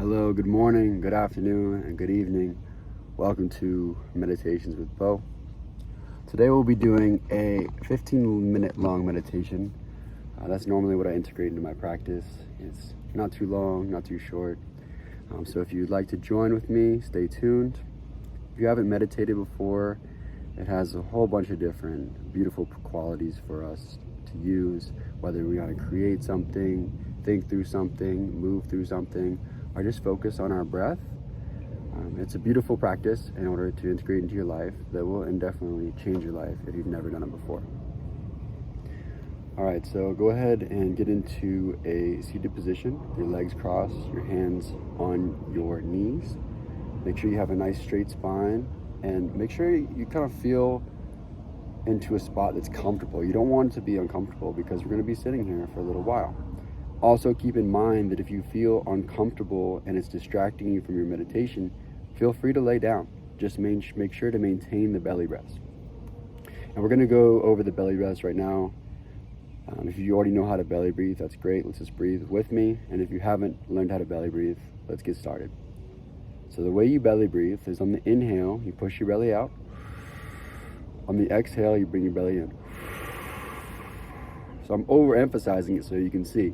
Hello, good morning, good afternoon, and good evening. Welcome to Meditations with Bo. Today we'll be doing a 15-minute long meditation. That's normally what I integrate into my practice. It's not too long, not too short. So if you'd like to join with me, stay tuned. If you haven't meditated before, it has a whole bunch of different beautiful qualities for us to use, whether we want to create something, think through something, move through something, or just focus on our breath. It's a beautiful practice in order to integrate into your life that will indefinitely change your life if you've never done it before. All right, so go ahead and get into a seated position, your legs crossed, your hands on your knees. Make sure you have a nice straight spine, and make sure you kind of feel into a spot that's comfortable. You don't want it to be uncomfortable because we're going to be sitting here for a little while. Also, keep in mind that if you feel uncomfortable and it's distracting you from your meditation, feel free to lay down. Just make sure to maintain the belly rest. And we're going to go over the belly rest right now. If you already know how to belly breathe, that's great. Let's just breathe with me. And if you haven't learned how to belly breathe, let's get started. So the way you belly breathe is on the inhale, you push your belly out. On the exhale, you bring your belly in. So I'm overemphasizing it so you can see.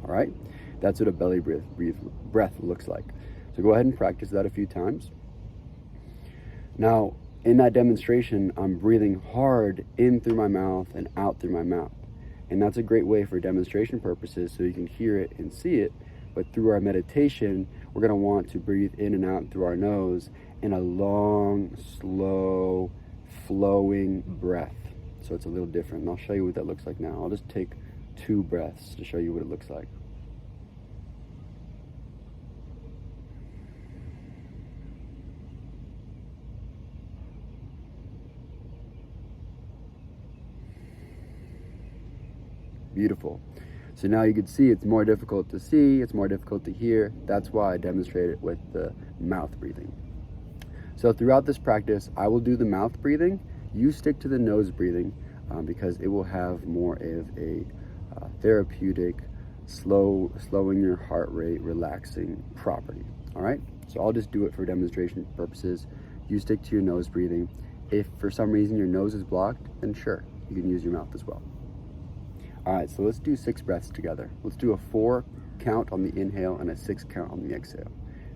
All right, that's what a belly breath looks like. So go ahead and practice that a few times. Now, in that demonstration, I'm breathing hard in through my mouth and out through my mouth. And that's a great way for demonstration purposes so you can hear it and see it. But through our meditation, we're going to want to breathe in and out through our nose in a long, slow, flowing breath. So it's a little different. And I'll show you what that looks like now. I'll just take 2 breaths to show you what it looks like. Beautiful. So now you can see it's more difficult to see, it's more difficult to hear. That's why I demonstrate it with the mouth breathing. So throughout this practice, I will do the mouth breathing. You stick to the nose breathing because it will have more of a therapeutic, slowing your heart rate, relaxing property. All right, so I'll just do it for demonstration purposes. You stick to your nose breathing. If for some reason your nose is blocked, then sure, you can use your mouth as well. All right, so let's do 6 breaths together. Let's do a 4 count on the inhale and a 6 count on the exhale.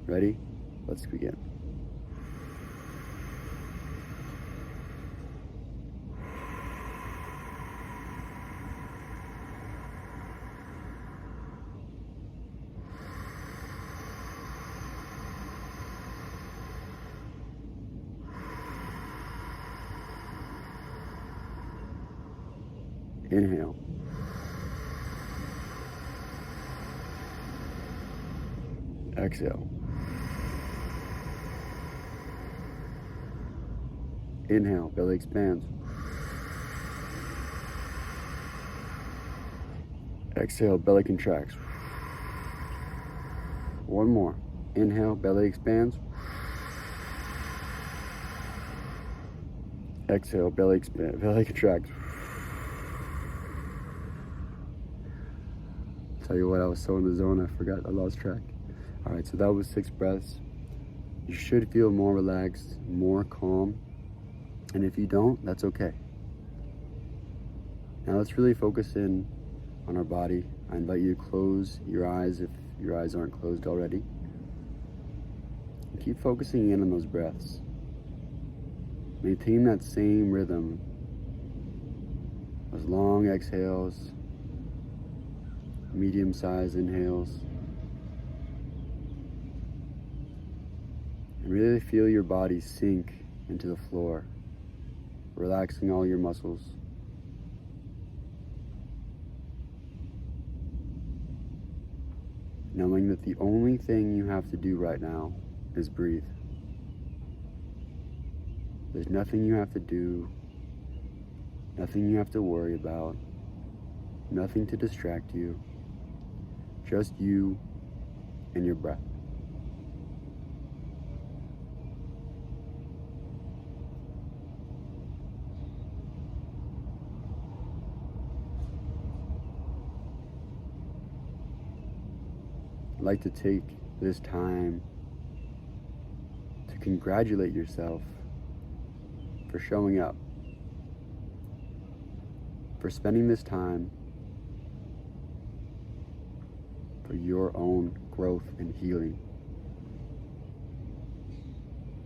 Ready? Let's begin. Inhale. Exhale. Inhale, belly expands. Exhale, belly contracts. One more. Inhale, belly expands. Exhale, belly contracts. Tell you what, I was so in the zone, I forgot, I lost track. All right, so that was 6 breaths. You should feel more relaxed, more calm. And if you don't, that's okay. Now let's really focus in on our body. I invite you to close your eyes if your eyes aren't closed already. And keep focusing in on those breaths. Maintain that same rhythm. Those long exhales, medium-sized inhales. And really feel your body sink into the floor, relaxing all your muscles. Knowing that the only thing you have to do right now is breathe. There's nothing you have to do, nothing you have to worry about, nothing to distract you, just you and your breath. like to take this time to congratulate yourself for showing up, for spending this time for your own growth and healing.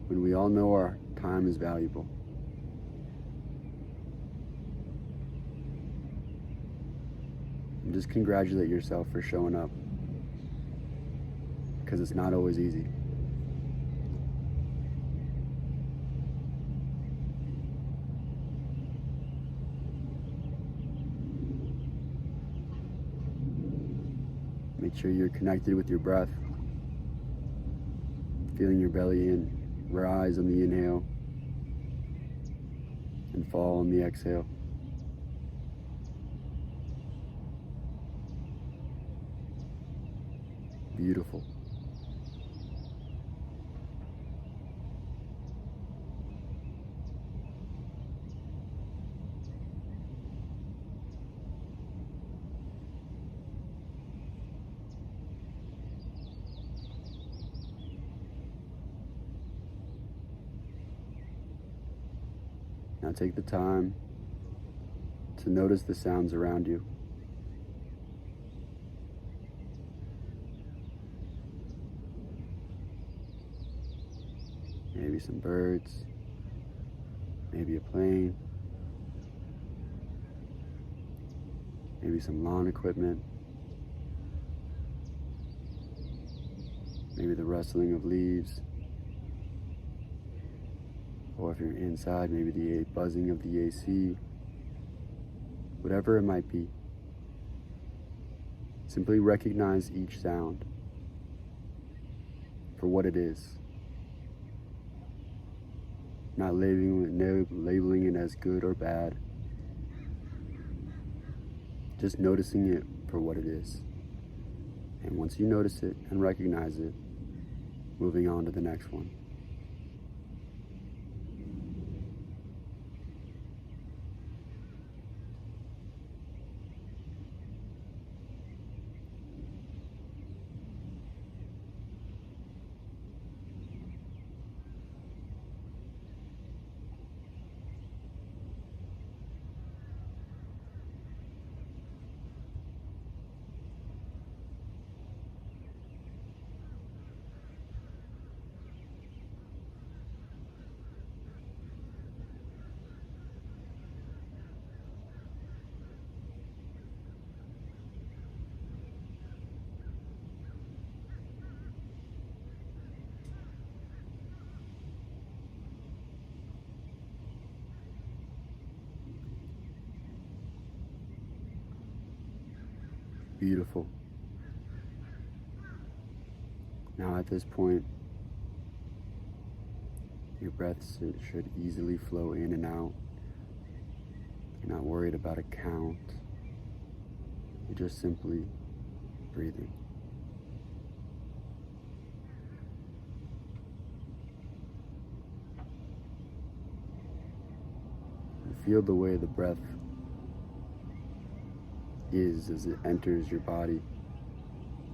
When we all know our time is valuable. And just congratulate yourself for showing up, because it's not always easy. Make sure you're connected with your breath, feeling your belly in, rise on the inhale and fall on the exhale. Beautiful. Now take the time to notice the sounds around you. Maybe some birds, maybe a plane, maybe some lawn equipment, maybe the rustling of leaves, or if you're inside, maybe the buzzing of the AC, whatever it might be. Simply recognize each sound for what it is, not labeling it as good or bad, just noticing it for what it is. And once you notice it and recognize it, moving on to the next one. Beautiful. Now at this point, your breaths should easily flow in and out. You're not worried about a count. You're just simply breathing. You feel the way the breath is as it enters your body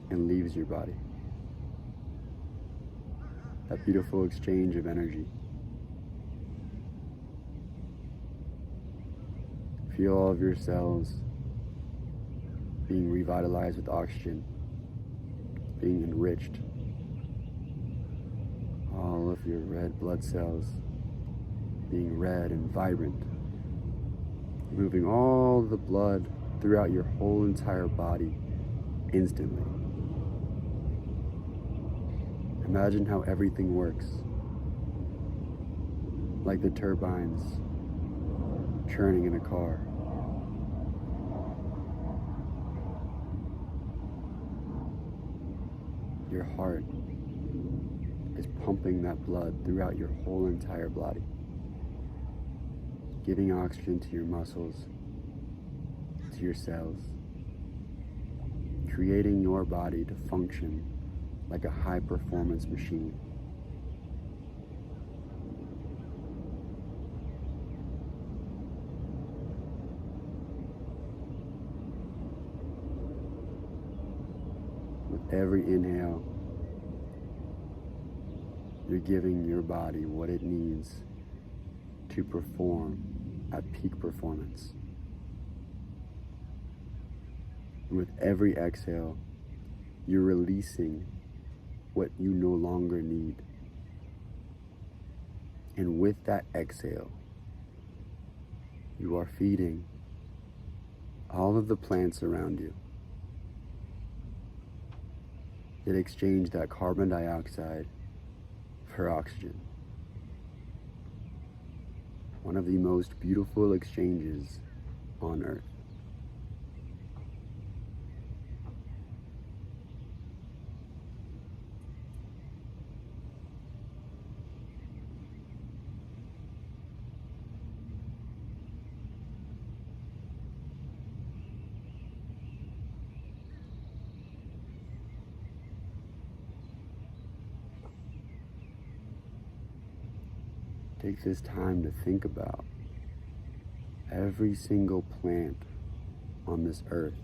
and leaves your body. That beautiful exchange of energy. Feel all of your cells being revitalized with oxygen, being enriched. All of your red blood cells being red and vibrant, moving all the blood throughout your whole entire body instantly. Imagine how everything works, like the turbines churning in a car. Your heart is pumping that blood throughout your whole entire body, giving oxygen to your muscles, to your cells, creating your body to function like a high-performance machine. With every inhale, you're giving your body what it needs to perform at peak performance. And with every exhale, you're releasing what you no longer need. And with that exhale, you are feeding all of the plants around you that exchange that carbon dioxide for oxygen. One of the most beautiful exchanges on Earth. Take this time to think about every single plant on this earth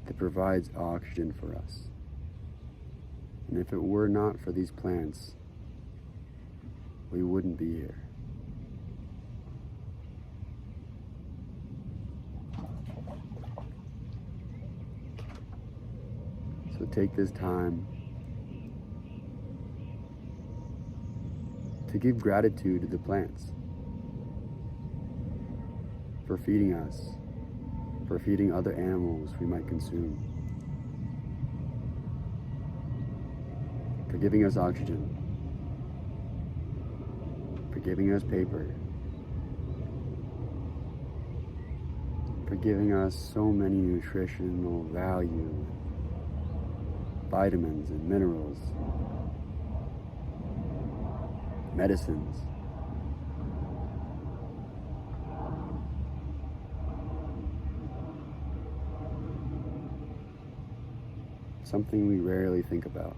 that provides oxygen for us. And if it were not for these plants, we wouldn't be here. So take this time to give gratitude to the plants for feeding us, for feeding other animals we might consume, for giving us oxygen, for giving us paper, for giving us so many nutritional value, vitamins and minerals, medicines. Something we rarely think about.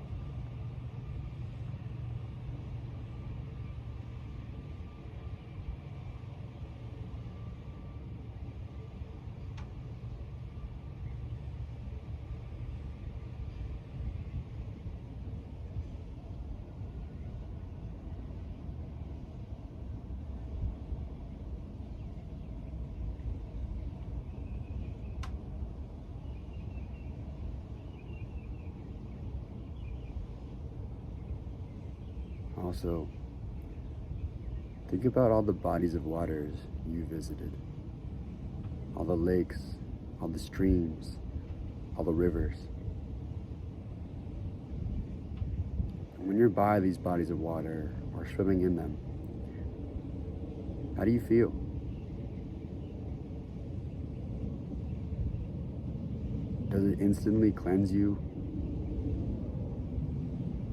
Also, think about all the bodies of waters you visited, all the lakes, all the streams, all the rivers. And when you're by these bodies of water or swimming in them, how do you feel? Does it instantly cleanse you?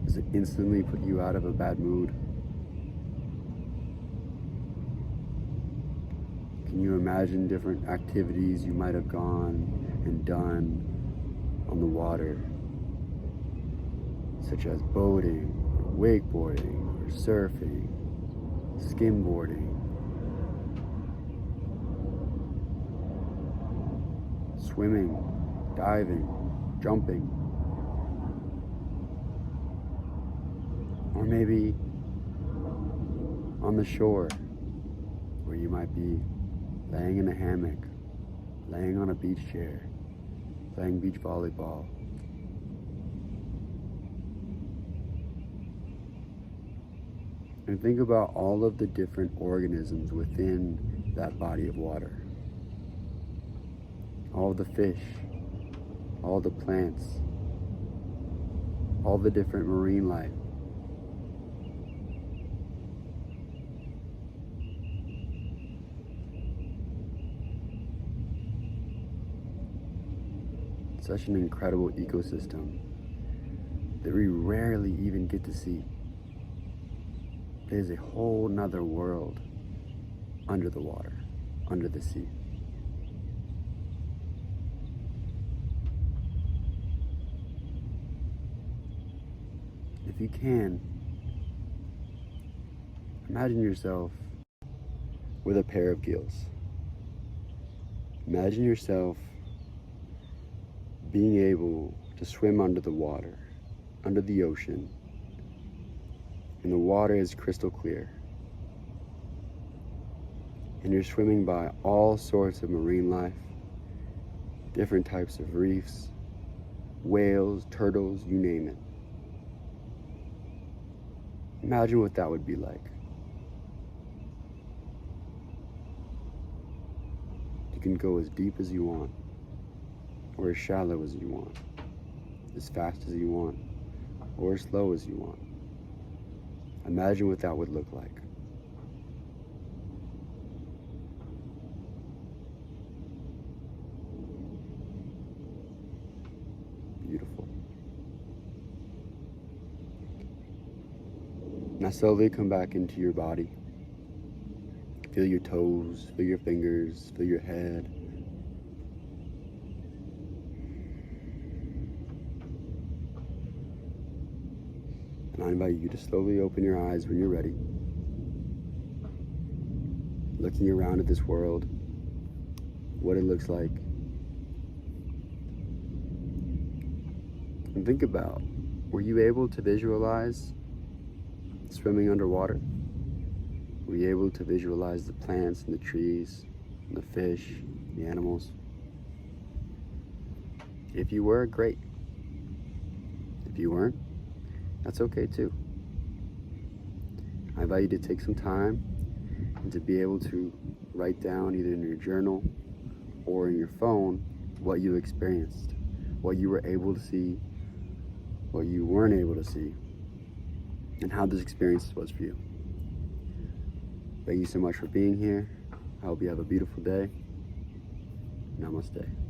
Does it instantly put you out of a bad mood? Can you imagine different activities you might have gone and done on the water, such as boating, or wakeboarding, or surfing, skimboarding, swimming, diving, jumping? Or maybe on the shore, where you might be laying in a hammock, laying on a beach chair, playing beach volleyball. And think about all of the different organisms within that body of water. All the fish, all the plants, all the different marine life. Such an incredible ecosystem that we rarely even get to see. There's a whole nother world under the water, under the sea. If you can, imagine yourself with a pair of gills. Imagine yourself being able to to swim under the water, under the ocean, and the water is crystal clear. And you're swimming by all sorts of marine life, different types of reefs, whales, turtles, you name it. Imagine what that would be like. You can go as deep as you want, or as shallow as you want, as fast as you want, or as slow as you want. Imagine what that would look like. Beautiful. Now slowly come back into your body. Feel your toes, feel your fingers, feel your head. And I invite you to slowly open your eyes when you're ready. Looking around at this world, what it looks like. And think about, were you able to visualize swimming underwater? Were you able to visualize the plants and the trees, and the fish, the animals? If you were, great. If you weren't, that's okay too. I invite you to take some time and to be able to write down either in your journal or in your phone what you experienced, what you were able to see, what you weren't able to see, and how this experience was for you. Thank you so much for being here. I hope you have a beautiful day. Namaste.